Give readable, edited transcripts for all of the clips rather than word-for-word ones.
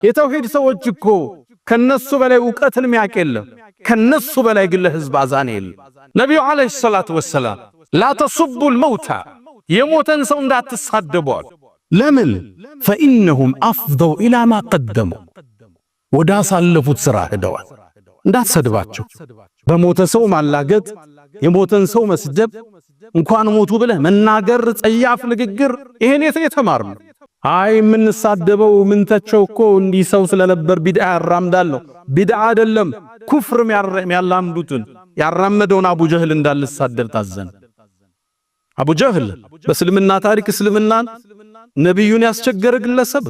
የተውሂድ ሰዎች እኮ ከነሱ በላይ ዕውቀትን የሚያውቅ የለም። ከነሱ በላይ ግን ለህዝብ አዛን የለም። ነቢዩ ዓለይሂ ሰላቱ ወሰላም ላ ተሱቡል መውታ የሞተን ሰው እንዳትሳደቧል። ለምን? ፈኢነሁም አፍደው ኢላ ማ ቀደሙ ወደ አሳለፉት ሥራ ሄደዋል። እንዳትሰድባቸው። በሞተ ሰው ማላገጥ፣ የሞተን ሰው መስደብ፣ እንኳን ሞቱ ብለህ መናገር፣ ጸያፍ ንግግር ይሄን የተማርነው። አይ የምንሳደበው ምንተቸው እኮ እንዲህ ሰው ስለነበር ቢድዓ ያራምዳል። ቢድዓ አይደለም ኩፍር የሚያላምዱትን ያራመደውን አቡ ጀህል እንዳልሳደብ ታዘን። አቡ ጀህል በእስልምና ታሪክ እስልምናን ነብዩን ያስቸገረ ግለሰብ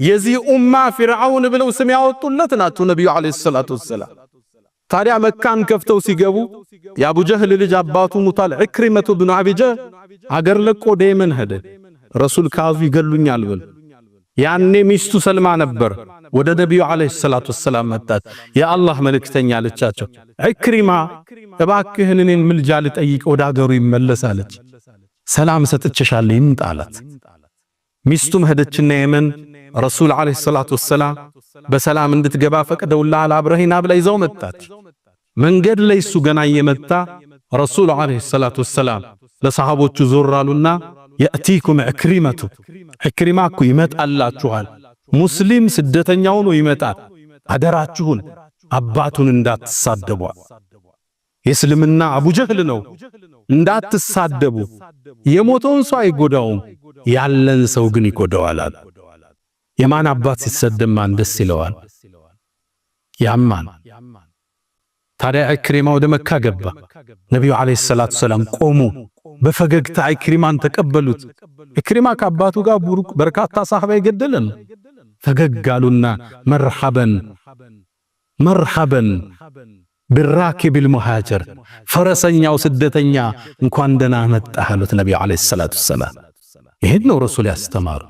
የዚህ ኡማ ፊርዓውን ብለው ስም ያወጡለት ናቸው ነብዩ አለይሂ ሰላቱ ወሰላም። ታዲያ መካን ከፍተው ሲገቡ የአቡ ጀህል ልጅ አባቱ ሙታል ኢክሪመቱ ብኑ አቢ ጀህል አገር ለቆ ደየመን ሄደ። ረሱል ካዙ ይገሉኛል ብሎ ያኔ ሚስቱ ሰልማ ነበር። ወደ ነብዩ አለይሂ ሰላቱ ወሰላም መጣች። የአላህ መልእክተኛ አለቻቸው፣ ኢክሪማ እባክህን እኔን ምልጃ ልጠይቅ ወደ አገሩ ይመለሳለች። ሰላም ሰጥቼሻለሁ ይምጣላት። ሚስቱም ሄደችና የመን ረሱል አለይሂ ሰላቱ ወሰላም በሰላም እንድትገባ ፈቅደውልሃል አብረሂና ብላ ይዘው መጣች። መንገድ ላይ እሱ ገና እየመጣ ረሱል አለይሂ ሰላቱ ወሰላም ለሰሃቦቹ ዞር አሉና የእቲኩም ኢክሪመቱ ኢክሪማ እኮ ይመጣላችኋል፣ ሙስሊም ስደተኛው ነው ይመጣል፣ አደራችሁን አባቱን እንዳትሳደቡ። የእስልምና አቡ ጀህል ነው፣ እንዳትሳደቡ። የሞተውን ሰው አይጎዳውም፣ ያለን ሰው ግን ይጎዳዋል። የማን አባት ሲሰደብ ማን ደስ ይለዋል? ያማን። ታዲያ ኢክሪማ ወደ መካ ገባ። ነብዩ አለይሂ ሰላቱ ሰላም ቆሙ፣ በፈገግታ ኢክሪማን ተቀበሉት። ኢክሪማ ከአባቱ ጋር ቡሩክ በርካታ ሰሃባ ይገደልን። ፈገግ አሉና መርሐበን መርሐበን ቢራኪብል ሙሃጅር ፈረሰኛው ስደተኛ እንኳን ደህና መጣህ አሉት ነብዩ አለይሂ ሰላቱ ሰላም። ይሄን ነው ረሱል ያስተማሩ።